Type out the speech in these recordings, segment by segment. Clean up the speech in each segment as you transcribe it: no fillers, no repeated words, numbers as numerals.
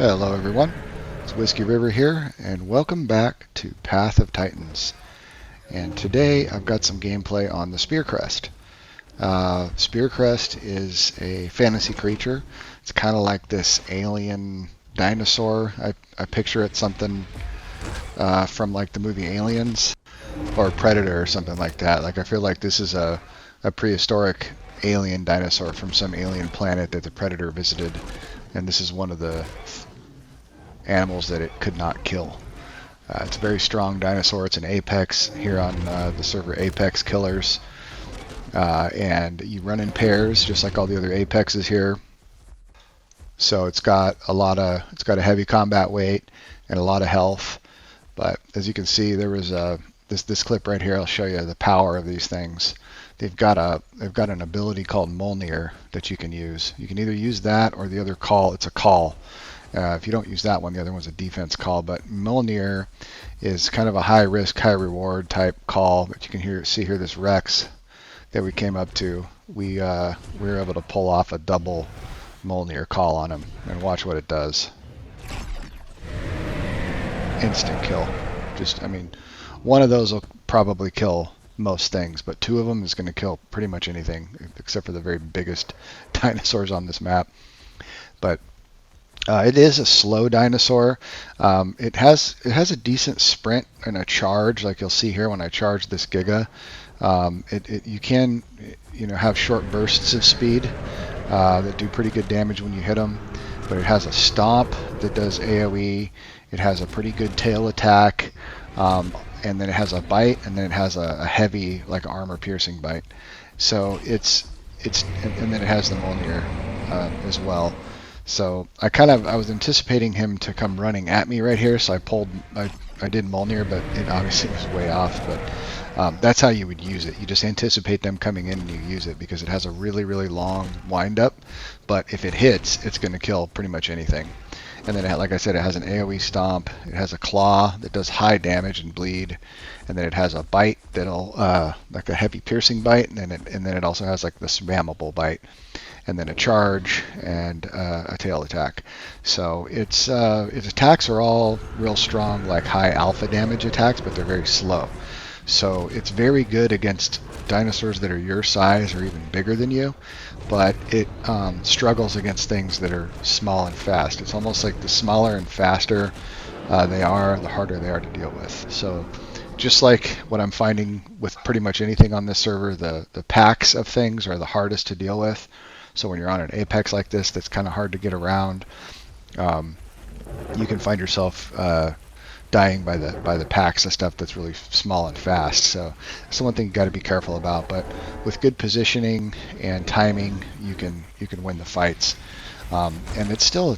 Hello everyone, it's Whiskey River here, and welcome back to Path of Titans. And today I've got some gameplay on the Spearcrest. Spearcrest is a fantasy creature. It's kind of like this alien dinosaur. I picture it something from like the movie Aliens or Predator or something like that. Like I feel like this is a prehistoric alien dinosaur from some alien planet that the Predator visited, and this is one of the animals that it could not kill. It's a very strong dinosaur. It's an apex here on the server Apex Killers. And you run in pairs just like all the other apexes here. So it's got a heavy combat weight and a lot of health. But as you can see, there was this clip right here. I'll show you the power of these things. They've got an ability called Molnir that you can use. You can either use that or the other call. It's a call. If you don't use that one, the other one's a defense call. But Molnir is kind of a high risk, high reward type call. But you can see here this Rex that we came up to. We were able to pull off a double Molnir call on him, and watch what it does. Instant kill. One of those will probably kill most things, but two of them is going to kill pretty much anything, except for the very biggest dinosaurs on this map. But it is a slow dinosaur. It has a decent sprint and a charge, like you'll see here when I charge this Giga. You can have short bursts of speed that do pretty good damage when you hit them. But it has a stomp that does AoE. It has a pretty good tail attack, and then it has a bite, and then it has a heavy like armor piercing bite. So and then it has the Molnir as well. So I was anticipating him to come running at me right here, so I did Molnir, but it obviously was way off. But that's how you would use it. You just anticipate them coming in and you use it because it has a really, really long wind up. But if it hits, it's going to kill pretty much anything. And then, like I said, it has an AoE stomp. It has a claw that does high damage and bleed. And then it has a bite that'll like a heavy piercing bite. And then it also has like the spammable bite. And then a charge and a tail attack. So its attacks are all real strong, like high alpha damage attacks, but they're very slow. So it's very good against dinosaurs that are your size or even bigger than you, but it struggles against things that are small and fast. It's almost like the smaller and faster they are, the harder they are to deal with. So just like what I'm finding with pretty much anything on this server, the packs of things are the hardest to deal with. So when you're on an apex like this that's kind of hard to get around, you can find yourself dying by the packs of stuff that's really small and fast. So that's one thing you got to be careful about. But with good positioning and timing, you can win the fights. And it's still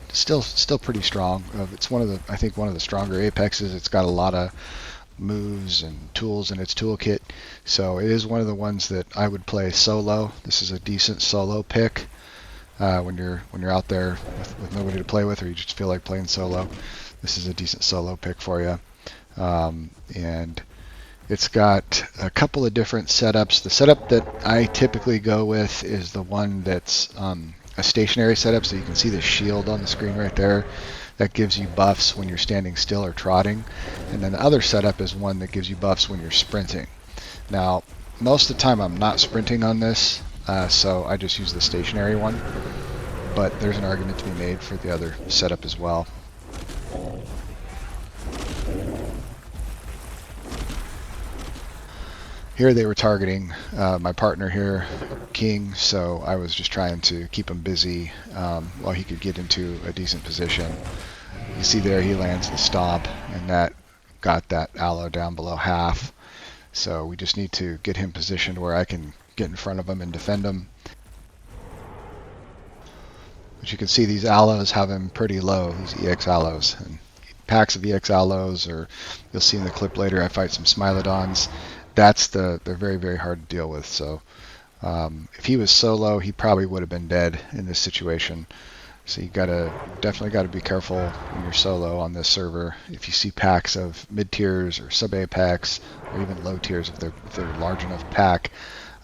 pretty strong. It's one of the stronger apexes. It's got a lot of moves and tools in its toolkit. So it is one of the ones that I would play solo. This is a decent solo pick when you're out there with nobody to play with, or you just feel like playing solo. This is a decent solo pick for you. And it's got a couple of different setups. The setup that I typically go with is the one that's a stationary setup, so you can see the shield on the screen right there. That gives you buffs when you're standing still or trotting. And then the other setup is one that gives you buffs when you're sprinting. Now, most of the time I'm not sprinting on this, so I just use the stationary one. But there's an argument to be made for the other setup as well. Here they were targeting my partner here, King, so I was just trying to keep him busy while he could get into a decent position. You see there he lands the stomp, and that got that aloe down below half. So we just need to get him positioned where I can get in front of him and defend him. But you can see these aloes have him pretty low, these EX aloes. And packs of EX aloes, or you'll see in the clip later I fight some Smilodons. They're very, very hard to deal with. So if he was solo, he probably would have been dead in this situation. So you definitely gotta be careful when you're solo on this server. If you see packs of mid tiers or sub apex or even low tiers, if they're a large enough pack,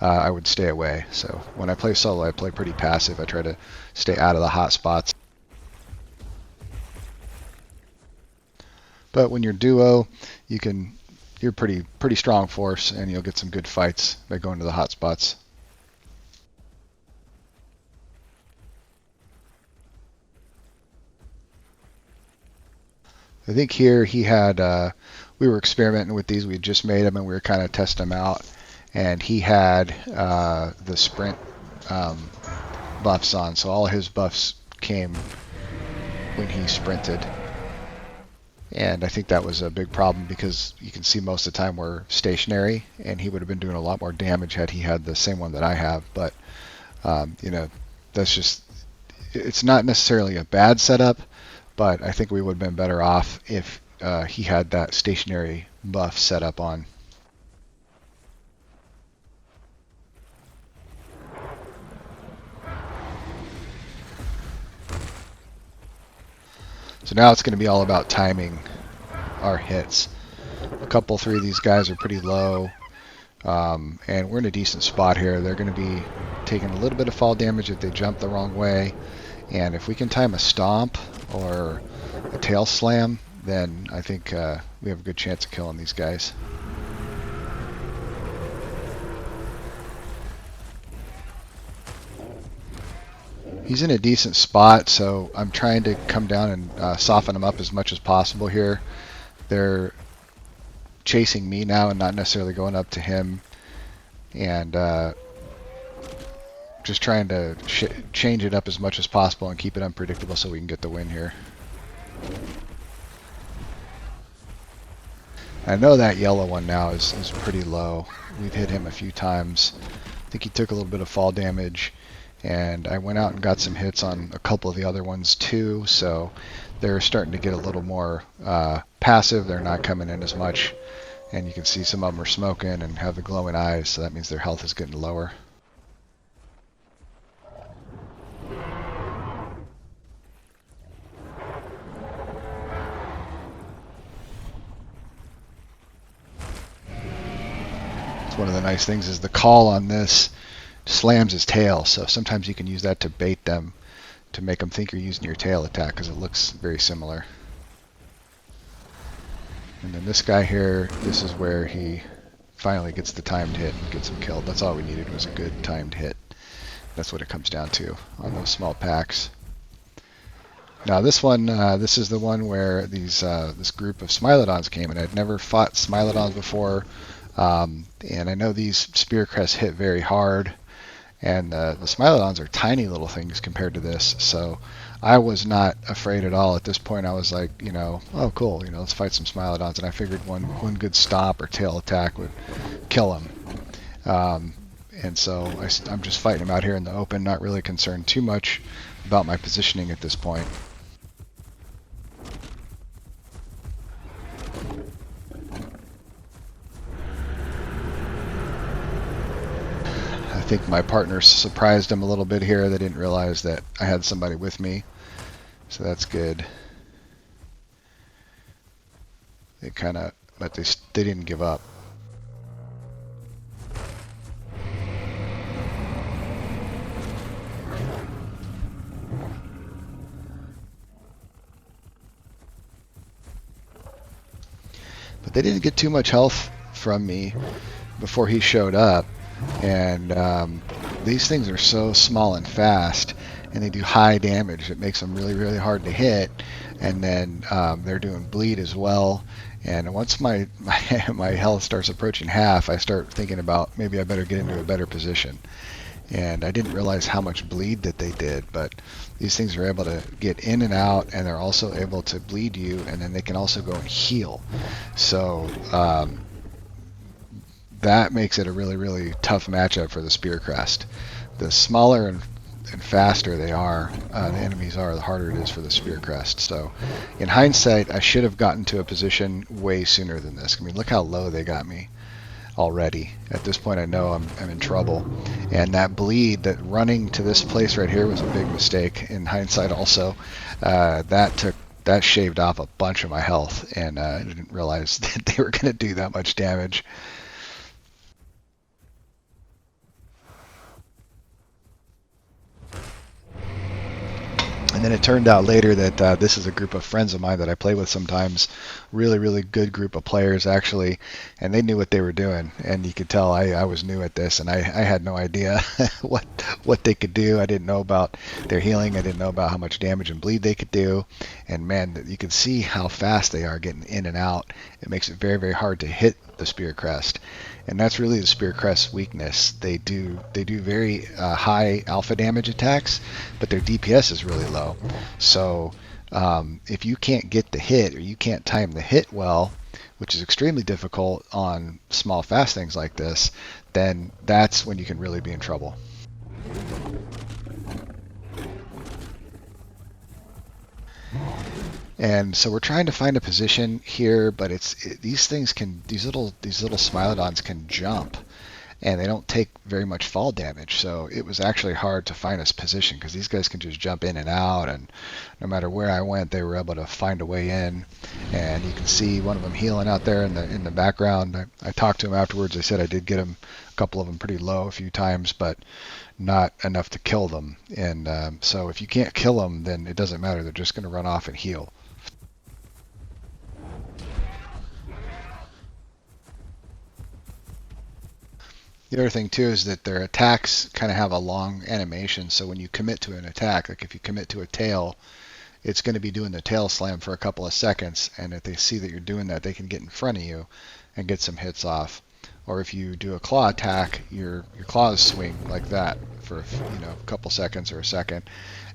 I would stay away. So when I play solo, I play pretty passive. I try to stay out of the hot spots. But when you're duo, you're pretty strong force, and you'll get some good fights by going to the hot spots. I think here he had, we were experimenting with these. We had just made them and we were kind of testing them out. And he had the sprint buffs on. So all his buffs came when he sprinted. And I think that was a big problem because you can see most of the time we're stationary, and he would have been doing a lot more damage had he had the same one that I have. But, that's just, it's not necessarily a bad setup, but I think we would have been better off if he had that stationary buff set up on. So now it's going to be all about timing our hits. Three of these guys are pretty low, and we're in a decent spot here. They're going to be taking a little bit of fall damage if they jump the wrong way, and if we can time a stomp or a tail slam, then I think we have a good chance of killing these guys. He's in a decent spot, so I'm trying to come down and soften him up as much as possible here. They're chasing me now and not necessarily going up to him, and just trying to change it up as much as possible and keep it unpredictable so we can get the win here. I know that yellow one now is pretty low. We've hit him a few times. I think he took a little bit of fall damage, and I went out and got some hits on a couple of the other ones too, so they're starting to get a little more passive. They're not coming in as much, and you can see some of them are smoking and have the glowing eyes, so that means their health is getting lower. One of the nice things is the call on this slams his tail, so sometimes you can use that to bait them, to make them think you're using your tail attack, because it looks very similar. And then this guy here, this is where he finally gets the timed hit and gets him killed. That's all we needed, was a good timed hit. That's what it comes down to on those small packs. Now this one, this is the one where this group of Smilodons came, and I'd never fought Smilodons before. And I know these Spearcrests hit very hard, and the Smilodons are tiny little things compared to this, so I was not afraid at all. At this point I was like, oh cool, let's fight some Smilodons, and I figured one good stop or tail attack would kill him. And so I'm just fighting him out here in the open, not really concerned too much about my positioning at this point. I think my partner surprised him a little bit here. They didn't realize that I had somebody with me, so that's good. But they didn't give up. But they didn't get too much health from me before he showed up. And these things are so small and fast, and they do high damage. It makes them really, really hard to hit. And then they're doing bleed as well. And once my health starts approaching half, I start thinking about maybe I better get into a better position. And I didn't realize how much bleed that they did, but these things are able to get in and out, and they're also able to bleed you, and then they can also go and heal. So that makes it a really, really tough matchup for the Spearcrest. The smaller and faster they are, the enemies are, the harder it is for the Spearcrest. So in hindsight, I should have gotten to a position way sooner than this. I mean, look how low they got me already. At this point, I know I'm in trouble. And that bleed, that running to this place right here was a big mistake in hindsight also. That shaved off a bunch of my health, and I didn't realize that they were going to do that much damage. And then it turned out later that this is a group of friends of mine that I play with sometimes, really, really good group of players actually, and they knew what they were doing. And you could tell I was new at this, and I had no idea what they could do. I didn't know about their healing. I didn't know about how much damage and bleed they could do. And man, you can see how fast they are getting in and out. It makes it very, very hard to hit the Spearcrest. And that's really the Spearcrest's weakness. They do very high alpha damage attacks, but their DPS is really low. So if you can't get the hit, or you can't time the hit well, which is extremely difficult on small fast things like this, then that's when you can really be in trouble. And so we're trying to find a position here, but these little Smilodons can jump, and they don't take very much fall damage. So it was actually hard to find us position because these guys can just jump in and out, and no matter where I went, they were able to find a way in. And you can see one of them healing out there in the background. I talked to him afterwards. I said I did get him a couple of them pretty low a few times, but not enough to kill them. And so if you can't kill them, then it doesn't matter. They're just going to run off and heal. The other thing too is that their attacks kind of have a long animation. So when you commit to an attack, like if you commit to a tail, it's going to be doing the tail slam for a couple of seconds. And if they see that you're doing that, they can get in front of you and get some hits off. Or if you do a claw attack, your claws swing like that for a couple seconds or a second,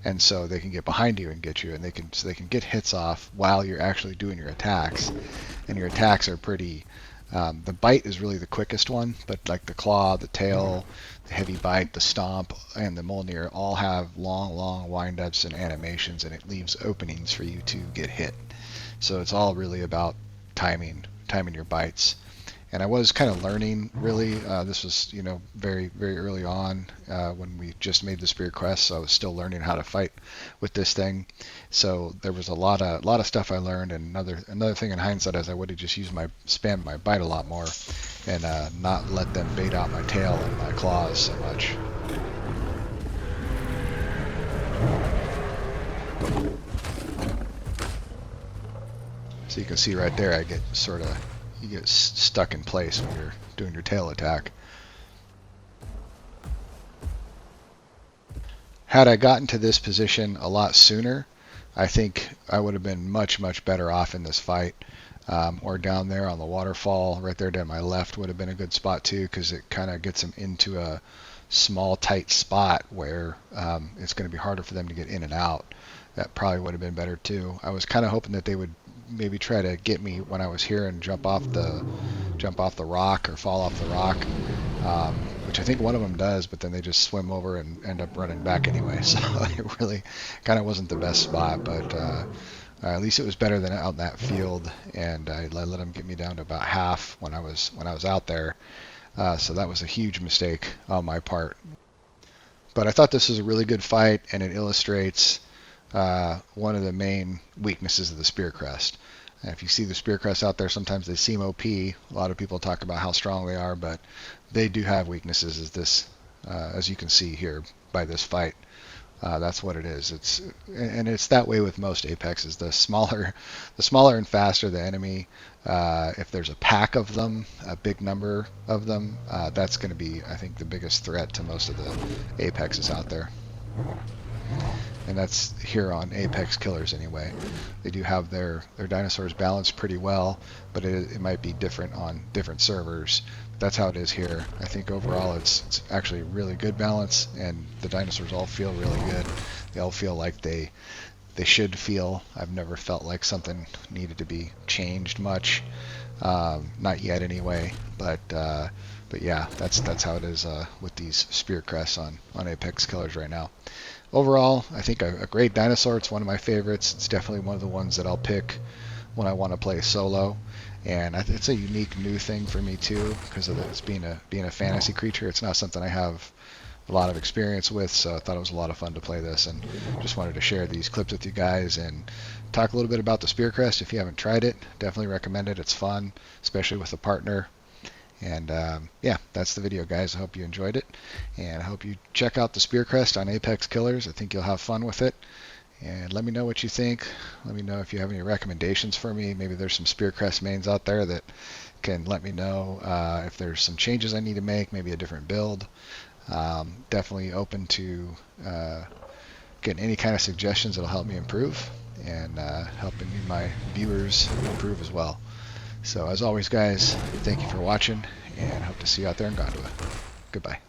and so they can get behind you and get you, and they can get hits off while you're actually doing your attacks. And your attacks are pretty. The bite is really the quickest one, but like the claw, the tail, the heavy bite, the stomp, and the Mjolnir all have long windups and animations, and it leaves openings for you to get hit. So it's all really about timing your bites. And I was kind of learning, really. This was, very, very early on when we just made the Spearcrest, so I was still learning how to fight with this thing. So there was a lot of stuff I learned. And another thing in hindsight is I would have just spammed my bite a lot more, and not let them bait out my tail and my claws so much. So you can see right there, I get you get stuck in place when you're doing your tail attack. Had I gotten to this position a lot sooner, I think I would have been much better off in this fight. Or down there on the waterfall, right there to my left would have been a good spot too, because it kind of gets them into a small tight spot where it's going to be harder for them to get in and out. That probably would have been better too. I was kind of hoping that they would maybe try to get me when I was here and jump off the rock or fall off the rock, which I think one of them does, but then they just swim over and end up running back anyway. So it really kind of wasn't the best spot, but at least it was better than out in that field. And I let them get me down to about half when I was out there. So that was a huge mistake on my part. But I thought this was a really good fight, and it illustrates one of the main weaknesses of the Spearcrest. And if you see the Spearcrest out there, sometimes they seem OP. A lot of people talk about how strong they are, but they do have weaknesses, as you can see here by this fight. That's what it is. It's that way with most Apexes. The smaller and faster the enemy, if there's a pack of them, a big number of them, that's going to be, I think, the biggest threat to most of the Apexes out there. And that's here on Apex Killers anyway. They do have their dinosaurs balanced pretty well, but it might be different on different servers. But that's how it is here. I think overall it's actually really good balance, and the dinosaurs all feel really good. They all feel like they should feel. I've never felt like something needed to be changed much. Not yet anyway, but yeah, that's how it is with these Spearcrests on Apex Killers right now. Overall, I think a great dinosaur. It's one of my favorites. It's definitely one of the ones that I'll pick when I want to play solo, and it's a unique new thing for me too, because of it's being a fantasy creature. It's not something I have a lot of experience with, so I thought it was a lot of fun to play this, and just wanted to share these clips with you guys and talk a little bit about the Spearcrest. If you haven't tried it, definitely recommend it. It's fun, especially with a partner. And yeah, that's the video, guys. I hope you enjoyed it, and I hope you check out the Spearcrest on Apex Killers. I think you'll have fun with it. And let me know what you think. Let me know if you have any recommendations for me. Maybe there's some Spearcrest mains out there that can let me know if there's some changes I need to make, maybe a different build. Definitely open to getting any kind of suggestions that'll help me improve and helping my viewers improve as well. So as always, guys, thank you for watching, and hope to see you out there in Gondola. Goodbye.